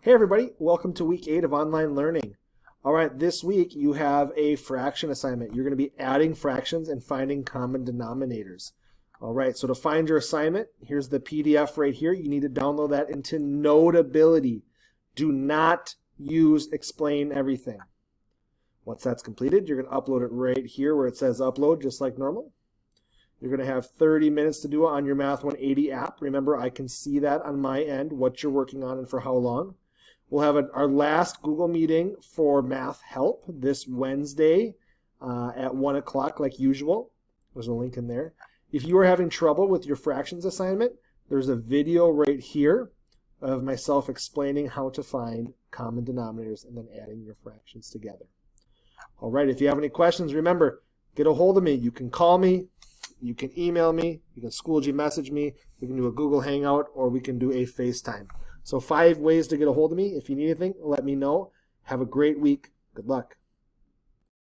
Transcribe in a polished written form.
Hey everybody, welcome to week 8 of online learning. All right, this week you have a fraction assignment. You're going to be adding fractions and finding common denominators. All right, so to find your assignment, here's the PDF right here. You need to download that into Notability. Do not use Explain Everything. Once that's completed, you're going to upload it right here where it says upload, just like normal. You're going to have 30 minutes to do it on your Math 180 app. Remember, I can see that on my end, what you're working on and for how long. We'll have our last Google meeting for Math Help this Wednesday at 1 o'clock like usual. There's a link in there. If you are having trouble with your fractions assignment, there's a video right here of myself explaining how to find common denominators and then adding your fractions together. All right, if you have any questions, remember, get a hold of me. You can call me, you can email me, you can Schoology message me, we can do a Google Hangout, or we can do a FaceTime. So 5 ways to get a hold of me. If you need anything, let me know. Have a great week. Good luck.